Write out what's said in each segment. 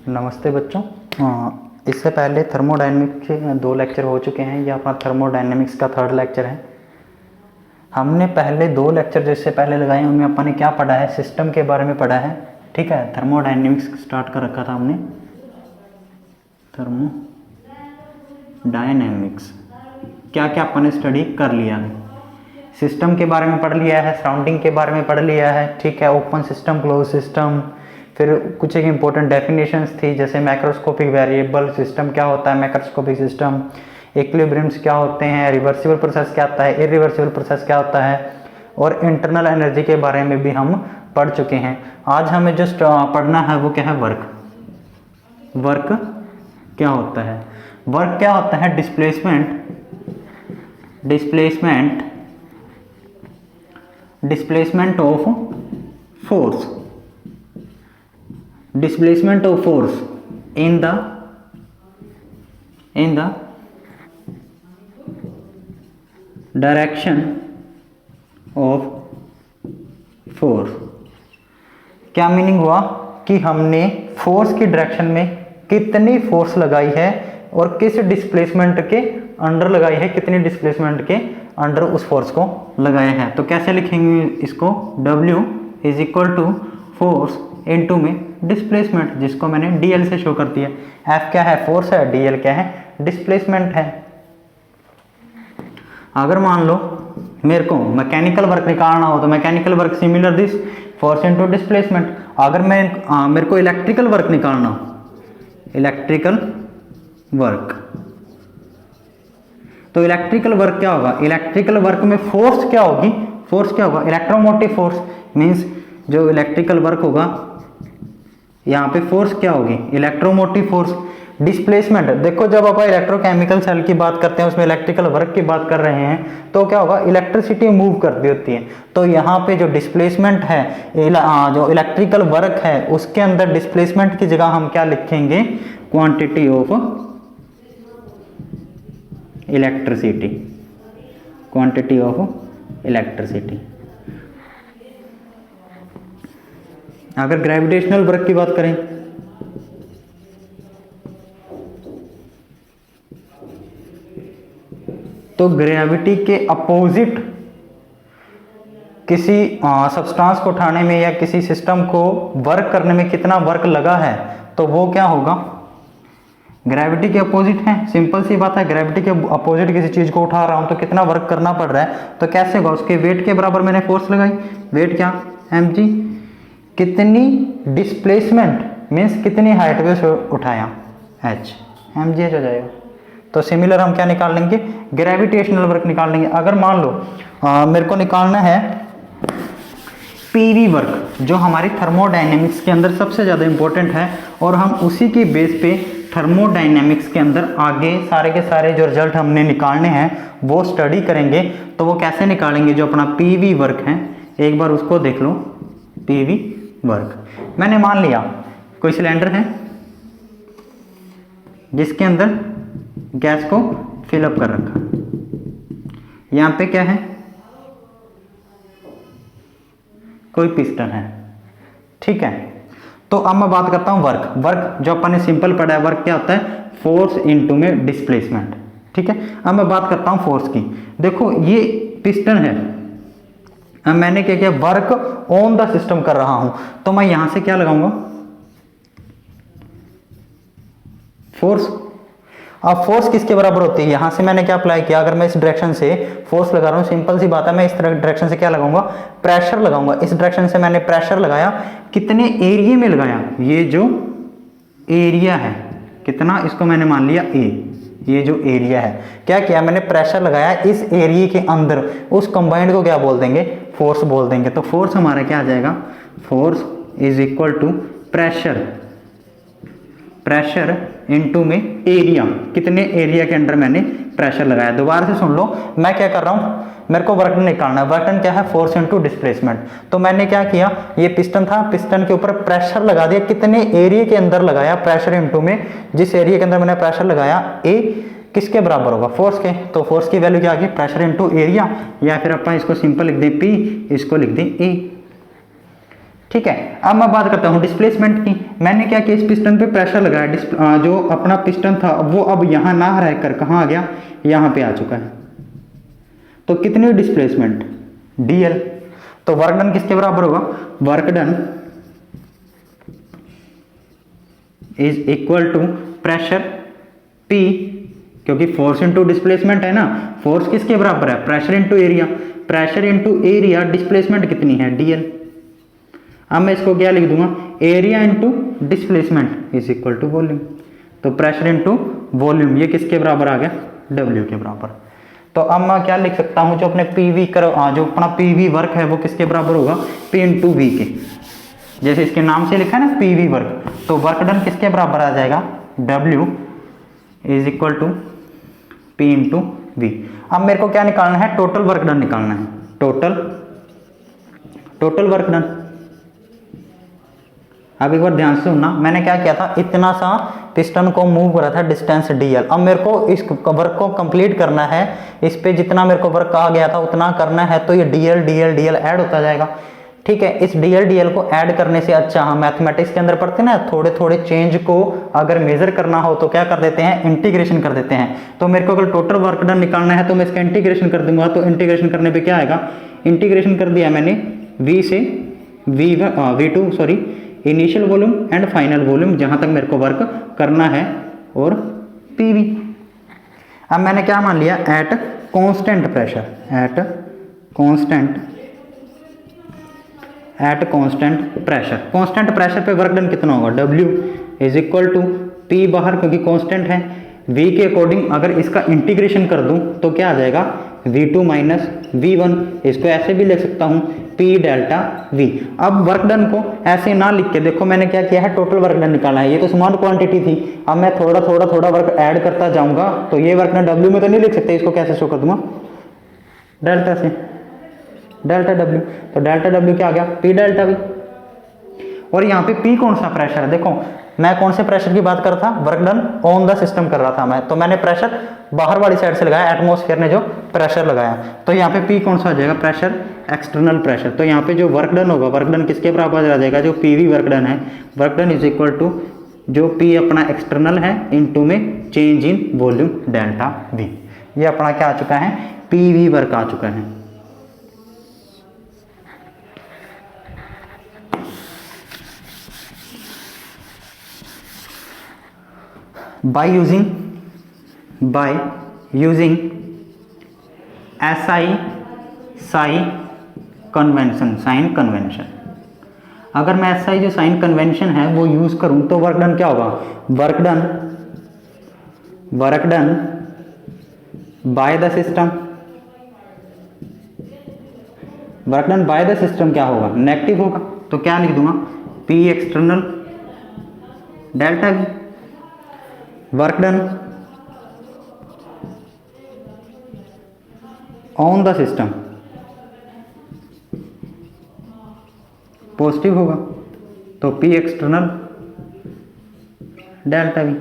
नमस्ते बच्चों। इससे पहले थर्मोडायनेमिक्स के 2 लेक्चर हो चुके हैं। ये अपना थर्मोडायनेमिक्स का 3rd लेक्चर है। हमने पहले 2 लेक्चर जो इससे पहले लगाए उनमें अपन ने क्या पढ़ा है, सिस्टम के बारे में पढ़ा है। ठीक है, थर्मोडायनेमिक्स स्टार्ट कर रखा था हमने। थर्मोडायनेमिक्स क्या क्या अपन ने स्टडी कर लिया है। सिस्टम के बारे में पढ़ लिया है, सराउंडिंग के बारे में पढ़ लिया है। ठीक है, ओपन सिस्टम, क्लोज सिस्टम, फिर कुछ एक इंपॉर्टेंट डेफिनेशंस थी जैसे मैक्रोस्कोपिक वेरिएबल सिस्टम क्या होता है, मैक्रोस्कोपिक सिस्टम, इक्विलिब्रियम्स क्या होते हैं, रिवर्सिबल प्रोसेस क्या होता है, इरिवर्सिबल प्रोसेस क्या होता है, और इंटरनल एनर्जी के बारे में भी हम पढ़ चुके हैं। आज हमें जो पढ़ना है वो क्या है, वर्क। वर्क क्या होता है? वर्क क्या होता है? Displacement of force, displacement of force in the direction of force। क्या मीनिंग हुआ कि हमने फोर्स की डायरेक्शन में कितनी फोर्स लगाई है और किस डिस्प्लेसमेंट के अंडर लगाई है, कितनी डिस्प्लेसमेंट के अंडर उस फोर्स को लगाया है। तो कैसे लिखेंगे इसको? W is equal to force into में डिस्प्लेसमेंट, जिसको मैंने dl से शो कर दिया। F क्या है? फोर्स है, dl क्या है? डिस्प्लेसमेंट है। अगर मान लो मेरे को मैकेनिकल वर्क निकालना हो तो mechanical work similar this force into displacement. अगर मेरे को इलेक्ट्रिकल वर्क निकालना हो, इलेक्ट्रिकल वर्क, तो इलेक्ट्रिकल वर्क क्या होगा? इलेक्ट्रिकल वर्क में फोर्स क्या होगी? फोर्स क्या होगा? Electromotive force. मींस जो इलेक्ट्रिकल वर्क होगा यहाँ पे फोर्स क्या होगी? Electromotive force. डिस्प्लेसमेंट, देखो जब अपन इलेक्ट्रोकेमिकल सेल की बात करते हैं उसमें इलेक्ट्रिकल वर्क की बात कर रहे हैं तो क्या होगा? इलेक्ट्रिसिटी मूव करती होती है। तो यहाँ पे जो डिस्प्लेसमेंट है, जो इलेक्ट्रिकल वर्क है उसके अंदर डिस्प्लेसमेंट की जगह हम क्या लिखेंगे? Quantity of electricity, quantity of electricity. अगर ग्रेविटेशनल वर्क की बात करें तो ग्रेविटी के अपोजिट किसी सब्सटेंस को उठाने में या किसी सिस्टम को वर्क करने में कितना वर्क लगा है तो वो क्या होगा? ग्रेविटी के अपोजिट है। सिंपल सी बात है, ग्रेविटी के अपोजिट किसी चीज को उठा रहा हूं तो कितना वर्क करना पड़ रहा है, तो कैसे होगा? उसके वेट के बराबर मैंने फोर्स लगाई। वेट क्या? mg। कितनी डिस्प्लेसमेंट मीन्स कितनी हाइट पे उसे उठाया, h, mgh हो जाएगा। तो सिमिलर हम क्या निकाल लेंगे? ग्रेविटेशनल वर्क निकाल लेंगे। अगर मान लो मेरे को निकालना है पीवी वर्क, जो हमारी थर्मोडायनेमिक्स के अंदर सबसे ज़्यादा इंपॉर्टेंट है, और हम उसी की बेस पे थर्मोडायनेमिक्स के अंदर आगे सारे के सारे जो रिजल्ट हमने निकालने हैं वो स्टडी करेंगे। तो वो कैसे निकालेंगे? जो अपना पीवी वर्क है एक बार उसको देख लो। पीवी वर्क, मैंने मान लिया कोई सिलेंडर है जिसके अंदर गैस को फिलअप कर रखा। यहां पे क्या है? कोई पिस्टन है। ठीक है, तो अब मैं बात करता हूं वर्क। वर्क जो अपन ने सिंपल पढ़ा है, वर्क क्या होता है? फोर्स इनटू में डिस्प्लेसमेंट। ठीक है, अब मैं बात करता हूं फोर्स की। देखो ये पिस्टन है, अब मैंने क्या किया? वर्क ऑन द सिस्टम कर रहा हूं, तो मैं यहां से क्या लगाऊंगा? फोर्स। अब फोर्स किसके बराबर होती है? यहां से मैंने क्या अप्लाई किया? अगर मैं इस डायरेक्शन से फोर्स लगा रहा हूं, सिंपल सी बात है, मैं इस डायरेक्शन से क्या लगाऊंगा? प्रेशर लगाऊंगा। इस डायरेक्शन से मैंने प्रेशर लगाया, कितने एरिया में लगाया? ये जो एरिया है कितना, इसको मैंने मान लिया A। ये जो एरिया है, क्या किया मैंने? प्रेशर लगाया इस एरिया के अंदर। उस कंबाइंड को क्या बोल देंगे? फोर्स बोल देंगे। तो फोर्स हमारा क्या आ जाएगा? Force is equal to pressure, pressure into में एरिया, कितने एरिया के अंदर मैंने प्रेशर लगाया। दोबारा से सुन लो, मैं क्या कर रहा हूं? मेरे को वर्क निकालना है। वर्क क्या है? Force into displacement. तो मैंने क्या किया? ये पिस्टन था, पिस्टन के ऊपर प्रेशर लगा दिया। कितने एरिया के अंदर लगाया? प्रेशर इनटू में जिस एरिया के अंदर मैंने प्रेशर लगाया, ए किसके बराबर होगा? फोर्स के। तो फोर्स की वैल्यू क्या आ गई? प्रेशर इनटू एरिया, या फिर अपन इसको सिंपल लिख दें P, इसको लिख दें E। ठीक है, अब मैं बात करता हूं डिस्प्लेसमेंट की। मैंने क्या किया, इस पिस्टन पे प्रेशर लगाया, जो अपना पिस्टन था वो अब यहाँ ना रहकर कहाँ आ गया, यहाँ पे आ चुका है। तो कितनी डिस्प्लेसमेंट, dl। तो वर्क डन किसके बराबर होगा, work done is equal to pressure P, क्योंकि फोर्स इंटू डिस्प्लेसमेंट है ना, फोर्स किसके बराबर है, pressure into area, pressure into area, displacement कितनी है, dl। अब मैं इसको क्या लिख दूंगा, area into displacement is equal to volume. तो प्रेशर इंटू वॉल्यूम ये किसके बराबर आ गया, W के बराबर। तो अब मैं क्या लिख सकता हूं, जो अपने PV जो अपना PV वर्क है वो किसके बराबर होगा, P इंटू V के। जैसे इसके नाम से लिखा है ना PV वर्क, तो वर्क डन किसके बराबर आ जाएगा, W is equal to P into V। अब मेरे को क्या निकालना है, टोटल वर्क डन निकालना है, टोटल वर्क डन। अब एक बार ध्यान से सुनना, मैंने क्या किया था, इतना सा पिस्टन को मूव करा था डिस्टेंस dl। अब मेरे को इस वर्क को कंप्लीट करना है, इस पे जितना मेरे को वर्क कहा गया था उतना करना है, तो ये dl ऐड होता जाएगा, ठीक है। इस dl को ऐड करने से अच्छा, हम मैथमेटिक्स के अंदर पढ़ते हैं ना, थोड़े थोड़े चेंज को अगर मेजर करना हो तो क्या कर देते हैं, इंटीग्रेशन कर देते हैं। तो मेरे को अगर टोटल वर्क डन निकालना है तो मैं इसका इंटीग्रेशन कर दूंगा, तो इंटीग्रेशन करने पे क्या आएगा, इंटीग्रेशन कर दिया मैंने v से v2 sorry initial volume and final volume, जहां तक मेरे को वर्क करना है, और PV। अब मैंने क्या मान लिया, at constant pressure, at constant pressure पे वर्क डन कितना होगा, W is equal to P बाहर, क्योंकि कांस्टेंट है, V के अकॉर्डिंग अगर इसका इंटीग्रेशन कर दूं तो क्या आ जाएगा, V2 माइनस V1। इसको ऐसे भी लिख सकता हूं, P डेल्टा V। अब वर्क डन को ऐसे ना लिख के, देखो मैंने क्या किया है, टोटल वर्क डन निकाला है, ये तो समान क्वांटिटी थी, अब मैं थोड़ा थोड़ा वर्क ऐड करता जाऊंगा, तो ये वर्क डन W में तो नहीं लिख सकते, इसको कैसे शो कर दूंगा, डेल्टा से, डेल्टा W। तो डेल्टा W क्या आ गया, P डेल्टा V। और यहाँ पे P कौन सा प्रेशर है, देखो मैं कौन से प्रेशर की बात कर रहा था, work done on the system कर रहा था मैं, तो मैंने प्रेशर बाहर वाली साइड से लगाया, एटमॉस्फेयर ने जो प्रेशर लगाया, तो यहाँ पे P कौन सा आ जाएगा, प्रेशर एक्सटर्नल प्रेशर। तो यहाँ पे जो वर्क डन होगा, वर्क डन किसके बराबर आ जाएगा, जो PV वर्क डन है, work done is equal to जो P अपना एक्सटर्नल है इनटू में change in volume delta V। ये अपना क्या आ चुका है, PV वर्क आ चुका है। by using SI sign convention, अगर मैं SI जो साइन कन्वेंशन है वो यूज करूं तो वर्क डन क्या होगा, work done by the system, work done by the system क्या होगा, नेगेटिव होगा, तो क्या लिख दूंगा, P external delta V। Work done on the system positive होगा, तो P एक्सटर्नल डेल्टा V।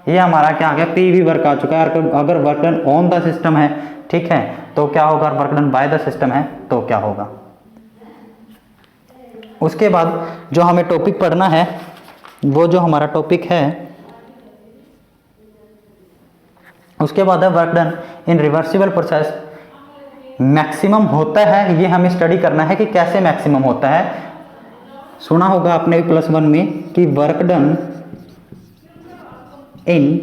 ये हमारा क्या आ गया, PV वर्क आ चुका है। अगर work done on the system है, ठीक है, तो क्या होगा, work done by the system है तो क्या होगा। उसके बाद जो हमें टॉपिक पढ़ना है, वो जो हमारा टॉपिक है, उसके बाद है work done in reversible process. Maximum होता है, ये हमें स्टडी करना है कि कैसे मैक्सिमम होता है। सुना होगा आपने +1 में कि work done in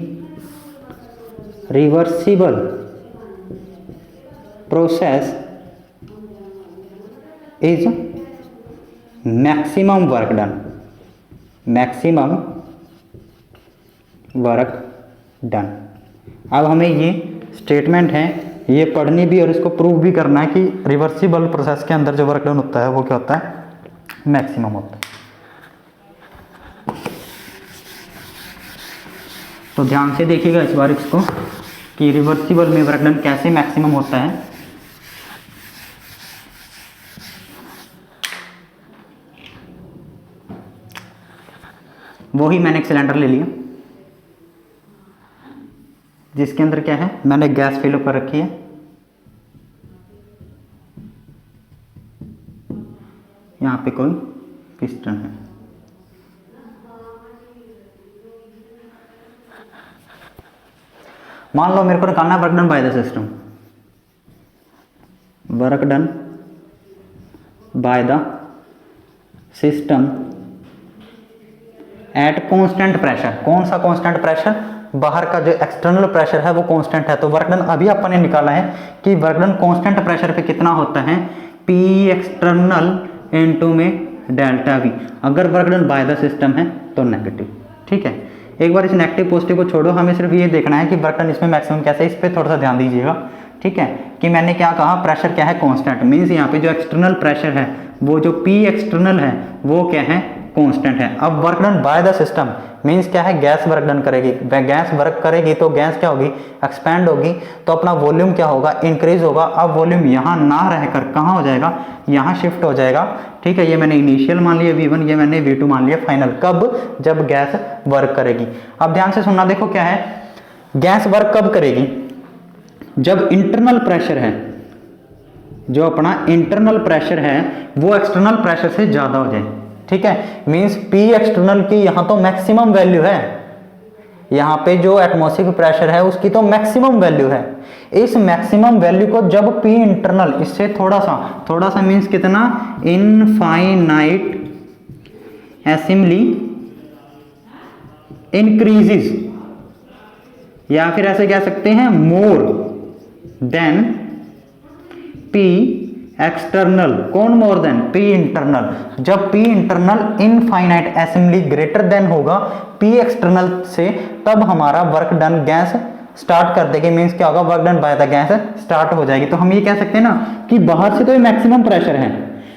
reversible process is maximum work done, maximum work done. अब हमें ये स्टेटमेंट है, ये पढ़नी भी और इसको प्रूव भी करना है कि रिवर्सिबल प्रोसेस के अंदर जो वर्क डन होता है वो क्या होता है, मैक्सिमम होता है। तो ध्यान से देखिएगा इस बार इसको कि रिवर्सिबल में वर्क डन कैसे मैक्सिमम होता है। वो ही मैंने एक सिलेंडर ले लिया जिसके अंदर क्या है, मैंने गैस फिल कर रखी है, यहाँ पे कोई पिस्टन है, मान लो मेरे को निकालना है work done by the system, work done by the system eight constant pressure. कौन सा कांस्टेंट प्रेशर? बाहर का जो एक्सटर्नल प्रेशर है वो कांस्टेंट है। तो वर्क डन अभी अपन ने निकाला है कि वर्क डन कांस्टेंट प्रेशर पे कितना होता है, पी एक्सटर्नल इनटू में डेल्टा वी। अगर work done by the system है तो नेगेटिव। ठीक है, एक बार इस नेगेटिव पॉजिटिव को छोड़ो, हमें सिर्फ ये देखना है कि वर्क डन इसमें मैक्सिमम कैसे है, इस पर थोड़ा सा ध्यान दीजिएगा। ठीक है, कि मैंने क्या कहा, प्रेशर क्या है, कांस्टेंट। मींस यहाँ पे जो एक्सटर्नल प्रेशर है वो जो पी एक्सटर्नल है वो क्या है, कांस्टेंट है। अब work done by the system means क्या है, गैस वर्क डन करेगी। गैस वर्क करेगी तो गैस क्या होगी, एक्सपैंड होगी, तो अपना वॉल्यूम क्या होगा, इंक्रीज होगा। अब वॉल्यूम यहाँ ना रहकर कहाँ हो जाएगा, यहाँ शिफ्ट हो जाएगा। ठीक है, ये मैंने इनिशियल मान लिया V1, ये मैंने V2 मान लिया फाइनल। कब, जब गैस वर्क करेगी। अब ध्यान से सुनना, देखो क्या है, गैस वर्क कब करेगी, जब इंटरनल प्रेशर है, जो अपना इंटरनल प्रेशर है वो एक्सटर्नल प्रेशर से ज्यादा हो जाए। ठीक है, मींस P एक्सटर्नल की यहां तो मैक्सिमम वैल्यू है, यहां पे जो एटमॉस्फेरिक प्रेशर है उसकी तो मैक्सिमम वैल्यू है। इस मैक्सिमम वैल्यू को जब P इंटरनल इससे थोड़ा सा मींस कितना, इनफाइनाइट असेंबली इंक्रीजेस, या फिर ऐसे कह सकते हैं मोर देन P एक्सटर्नल। कौन मोर देन, P इंटरनल। जब P internal infinite assembly greater than होगा P एक्सटर्नल से, तब हमारा वर्क डन गैस स्टार्ट कर देगी। मींस क्या होगा, work done by the gas start हो जाएगी। तो हम ये कह सकते हैं ना कि बाहर से तो ये मैक्सिमम प्रेशर है,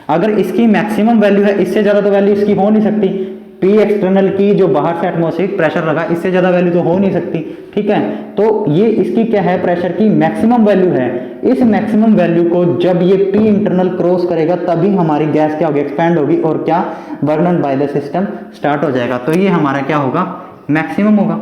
अगर इसकी मैक्सिमम वैल्यू है, इससे ज्यादा तो वैल्यू इसकी हो नहीं सकती। P एक्सटर्नल की जो बाहर से एटमॉस्फेरिक प्रेशर लगा, इससे ज्यादा वैल्यू तो हो नहीं सकती। ठीक है, तो ये इसकी क्या है, प्रेशर की मैक्सिमम वैल्यू है। इस मैक्सिमम वैल्यू को जब ये P इंटरनल क्रॉस करेगा तभी हमारी गैस क्या होगी, एक्सपैंड होगी, और क्या, work done by the system start हो जाएगा। तो ये हमारा क्या होगा, मैक्सिमम होगा।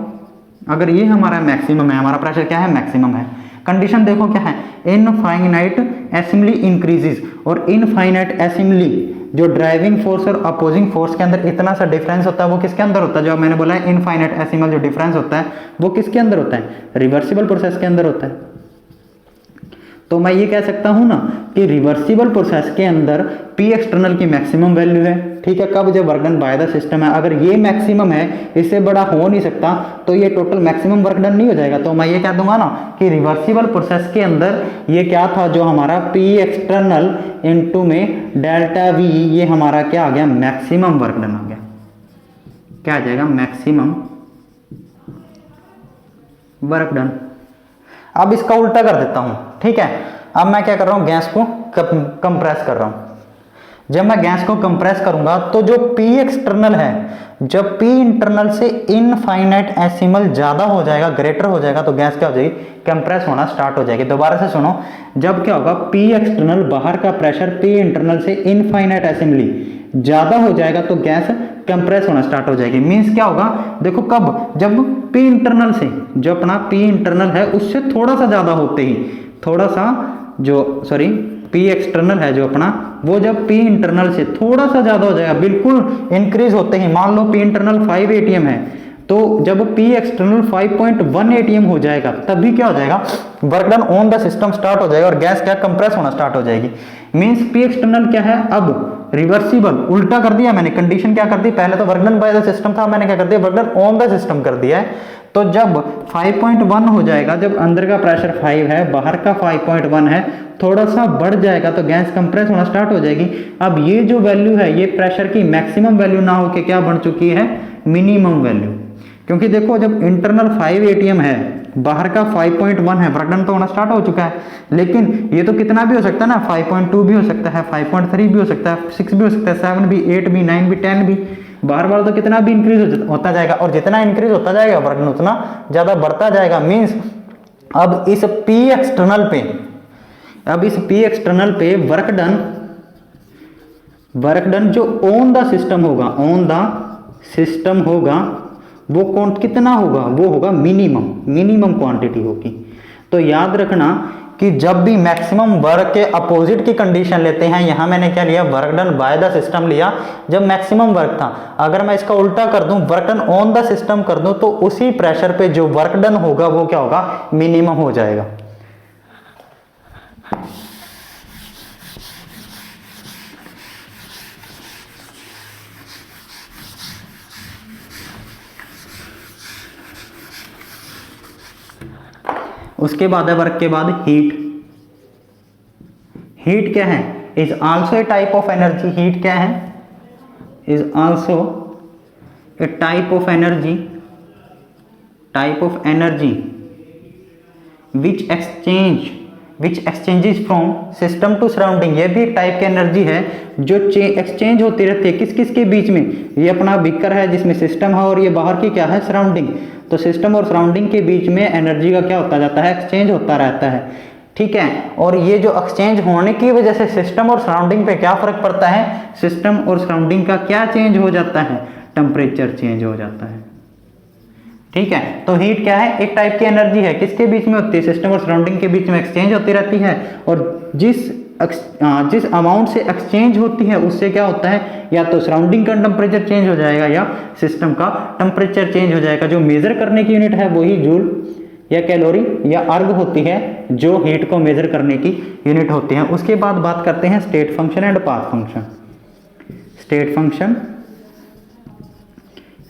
अगर ये हमारा मैक्सिमम है, हमारा प्रेशर क्या है, मैक्सिमम है। कंडीशन देखो क्या है, इनफाइनाइट असेंबली इंक्रीजेस। और इनफाइनाइट असेंबली जो ड्राइविंग फोर्स और अपोजिंग फोर्स के अंदर इतना सा डिफरेंस होता है, वो किसके अंदर होता है, जो मैंने बोला है इनफाइनाइट असेंबल जो डिफरेंस होता है वो किसके अंदर होता है, रिवर्सिबल प्रोसेस के अंदर होता है। तो मैं ये कह सकता हूं ना कि रिवर्सिबल प्रोसेस के अंदर P एक्सटर्नल की मैक्सिमम वैल्यू है। ठीक है, कब, जब work done by the system है। अगर ये मैक्सिमम है, इससे बड़ा हो नहीं सकता, तो ये टोटल मैक्सिमम वर्क डन नहीं हो जाएगा। तो मैं ये कह दूंगा ना कि रिवर्सिबल प्रोसेस के अंदर ये क्या था, जो हमारा P एक्सटर्नल इनटू में डेल्टा V, ये हमारा क्या आ गया, मैक्सिमम वर्क डन आ गया। क्या आ जाएगा, मैक्सिमम वर्क डन। अब इसका उल्टा कर देता हूं। ठीक है, अब मैं क्या कर रहा हूं, गैस को कंप्रेस कर रहा हूं। जब मैं गैस को कंप्रेस करूंगा तो जो P एक्सटर्नल है, जब P इंटरनल से इनफाइनाइट एसिमल ज्यादा हो जाएगा, ग्रेटर हो जाएगा, तो गैस क्या हो जाएगी, कंप्रेस होना स्टार्ट हो जाएगी। दोबारा से सुनो, जब क्या होगा, P एक्सटर्नल बाहर का प्रेशर P इंटरनल से इनफाइनाइट एसिमली ज्यादा हो जाएगा तो गैस कंप्रेस होना स्टार्ट हो जाएगी। मींस क्या होगा, देखो कब, जब P इंटरनल से, जो अपना P इंटरनल है उससे थोड़ा सा ज्यादा होते ही, थोड़ा सा जो P एक्सटर्नल है जो अपना, वो जब P इंटरनल से थोड़ा सा ज्यादा हो जाएगा, बिल्कुल इंक्रीज होते ही, मान लो P इंटरनल 5 atm है, तो जब P एक्सटर्नल 5.1 atm हो जाएगा तभी क्या हो जाएगा, work done on the system start हो जाएगा और गैस क्या, कंप्रेस होना स्टार्ट हो जाएगी। मींस P एक्सटर्नल क्या है, अब रिवर्सिबल, उल्टा कर दिया मैंने, कंडीशन क्या कर दी, पहले तो work done by the system था, मैंने क्या कर दिया, work done on the system कर दिया है। तो जब 5.1 हो जाएगा, जब अंदर का प्रेशर 5 है, बाहर का 5.1 है, थोड़ा सा बढ़ जाएगा तो गैस कंप्रेस होना स्टार्ट हो जाएगी। अब ये जो वैल्यू है, ये प्रेशर की मैक्सिमम वैल्यू ना होके क्या बन चुकी है, मिनिमम वैल्यू। क्योंकि देखो जब इंटरनल 5 atm है, बाहर का 5.1 है, वर्क डन तो होना स्टार्ट हो चुका है। लेकिन ये तो कितना भी हो सकता है ना, 5.2 भी हो सकता है, 5.3 भी हो सकता है, 6 भी हो सकता है, 7 भी, 8 भी, 9 भी, 10 भी, बाहर वाला तो कितना भी इंक्रीज होता जाएगा, और जितना इंक्रीज होता जाएगा वर्क डन उतना ज्यादा बढ़ता जाएगा। मींस अब इस P एक्सटर्नल पे, अब इस P एक्सटर्नल पे वर्क डन जो ऑन द सिस्टम होगा, ऑन द सिस्टम होगा, वो कौन कितना होगा, वो होगा मिनिमम क्वांटिटी होगी। तो याद रखना कि जब भी मैक्सिमम वर्क के अपोजिट की कंडीशन लेते हैं, यहां मैंने क्या लिया, work done by the system लिया जब मैक्सिमम वर्क था। अगर मैं इसका उल्टा कर दूं, work done on the system कर दूं, तो उसी प्रेशर पे जो वर्क डन होगा वो क्या होगा, मिनिमम हो जाएगा। उसके बाद है वर्क के बाद हीट। हीट क्या है, is also a type of energy. Heat क्या है, is also a type of energy, type of energy which exchanges from system to surrounding. ये भी एक टाइप की एनर्जी है जो एक्सचेंज होती रहती है। किस किस के बीच में, ये अपना बीकर है जिसमें सिस्टम है और ये बाहर की क्या है, सराउंडिंग। तो सिस्टम और सराउंडिंग के बीच में एनर्जी का क्या होता जाता है, एक्सचेंज होता रहता है, ठीक है। और ये जो एक्सचेंज होने की वजह से सिस्टम और सराउंडिंग पे क्या फर्क पड़ता है, सिस्टम और सराउंडिंग का क्या चेंज हो जाता है, टेम्परेचर चेंज हो जाता है, ठीक है। तो हीट क्या है, एक टाइप की एनर्जी है, किसके बीच में होती है, सिस्टम और सराउंडिंग के बीच में एक्सचेंज होती रहती है। और जिस अमाउंट से एक्सचेंज होती है उससे क्या होता है, या तो सराउंडिंग का टेम्परेचर चेंज हो जाएगा या सिस्टम का टेम्परेचर चेंज हो जाएगा। जो मेजर करने की यूनिट है वही जूल या कैलोरी या अर्ग होती है, जो हीट को मेजर करने की यूनिट होती है। उसके बाद बात करते हैं state function and path function. State function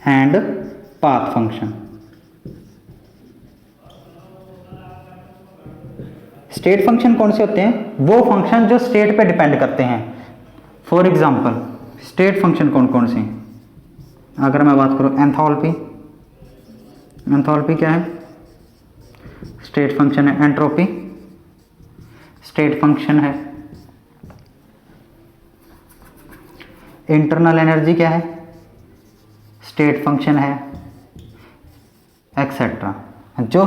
and path function. State function कौन से होते हैं, वो फंक्शन जो स्टेट पे डिपेंड करते हैं। फॉर एग्जांपल स्टेट फंक्शन कौन कौन से हैं, अगर मैं बात करूं एंथैल्पी, एंथैल्पी क्या है, स्टेट फंक्शन है। एंट्रोपी स्टेट फंक्शन है। इंटरनल एनर्जी क्या है, स्टेट फंक्शन है, एक्सेट्रा। जो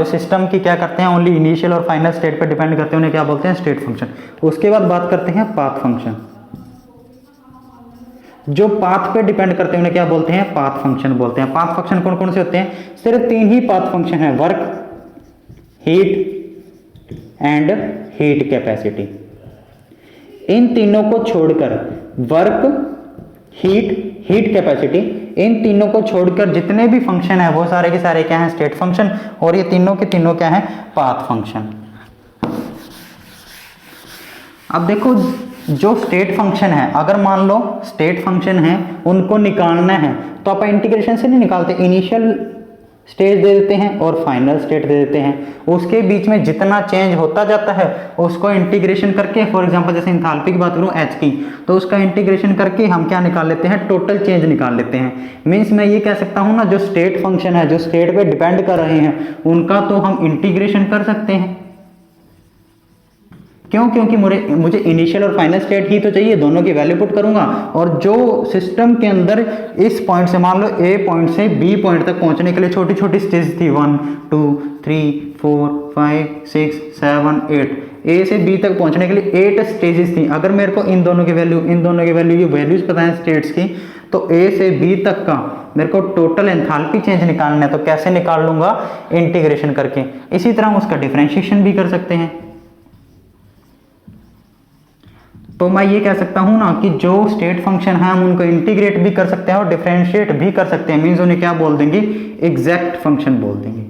सिस्टम की क्या करते हैं, ओनली इनिशियल और फाइनल स्टेट पे डिपेंड करते हैं, उन्हें क्या बोलते हैं, स्टेट फंक्शन। उसके बाद बात करते हैं पाथ फंक्शन। जो पाथ पे डिपेंड करते हैं उन्हें क्या बोलते हैं, पाथ फंक्शन बोलते हैं। पाथ फंक्शन कौन कौन से होते हैं, सिर्फ 3 ही पाथ फंक्शन है, work, heat and heat capacity. इन तीनों को छोड़कर, वर्क, हीट कैपेसिटी, इन तीनों को छोड़कर जितने भी फंक्शन है वो सारे के सारे क्या हैं, स्टेट फंक्शन। और ये तीनों के तीनों क्या है, पाथ फंक्शन। अब देखो जो स्टेट फंक्शन है, अगर मान लो स्टेट फंक्शन है उनको निकालना है तो आप इंटीग्रेशन से नहीं निकालते, इनिशियल स्टेज दे देते हैं और फाइनल स्टेट दे देते हैं। उसके बीच में जितना चेंज होता जाता है उसको इंटीग्रेशन करके, फॉर एग्जांपल जैसे एंथैल्पी की बात करूं एच की, तो उसका इंटीग्रेशन करके हम क्या निकाल लेते हैं, टोटल चेंज निकाल लेते हैं। मींस मैं ये कह सकता हूं ना, जो स्टेट फंक्शन है, जो स्टेट पे डिपेंड कर रहे हैं, उनका तो हम इंटीग्रेशन कर सकते हैं। क्यों, क्योंकि मुझे इनिशियल और फाइनल स्टेट ही तो चाहिए, दोनों की वैल्यू पुट करूंगा। और जो सिस्टम के अंदर इस पॉइंट से, मान लो ए पॉइंट से बी पॉइंट तक पहुंचने के लिए छोटी छोटी स्टेज थी, 1 2 3 4 5 6 7 8, ए से बी तक पहुंचने के लिए 8 स्टेजेस थी। अगर मेरे को इन दोनों की वैल्यू की वैल्यूज पता है स्टेट्स की, तो ए से बी तक का मेरे को टोटल एंथैल्पी चेंज निकालना है, तो कैसे निकाल लूंगा, इंटीग्रेशन करके। इसी तरह हम उसका डिफरेंशिएशन भी कर सकते हैं। तो मैं ये कह सकता हूं ना कि जो स्टेट फंक्शन है हम उनको इंटीग्रेट भी कर सकते हैं और डिफरेंशिएट भी कर सकते हैं। मींस उन्हें क्या बोल देंगे, एग्जैक्ट फंक्शन बोल देंगे।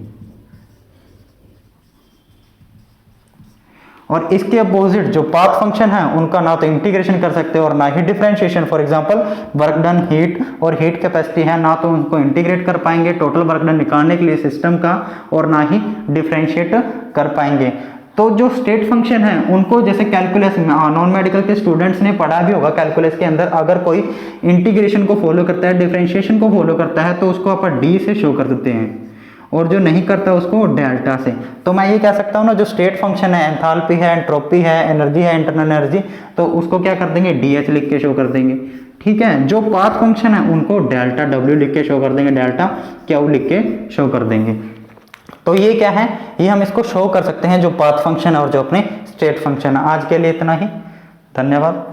और इसके अपोजिट जो पाथ फंक्शन है उनका ना तो इंटीग्रेशन कर सकते हो और ना ही differentiation. For example work done, heat और हीट कैपेसिटी है, ना तो उनको इंटीग्रेट कर पाएंगे टोटल वर्क डन निकालने के लिए सिस्टम का, और ना ही डिफरेंशिएट कर पाएंगे। तो जो स्टेट फंक्शन है उनको, जैसे कैलकुलस, नॉन मेडिकल के स्टूडेंट्स ने पढ़ा भी होगा, कैलकुलस के अंदर अगर कोई इंटीग्रेशन को फॉलो करता है, डिफरेंशिएशन को फॉलो करता है, तो उसको अपन डी से शो कर देते हैं, और जो नहीं करता उसको डेल्टा से। तो मैं ये कह सकता हूँ ना, जो स्टेट फंक्शन है, एंथैल्पी है, एंट्रोपी है, एनर्जी है, इंटरनल एनर्जी, तो उसको क्या कर देंगे, डीएच लिख के शो कर देंगे, ठीक है। जो पाथ फंक्शन है उनको डेल्टा डब्ल्यू लिख के शो कर देंगे, डेल्टा क्यू लिख के शो कर देंगे। तो ये क्या है, ये हम इसको शो कर सकते हैं, जो पाथ फंक्शन है और जो अपने स्टेट फंक्शन है। आज के लिए इतना ही, धन्यवाद।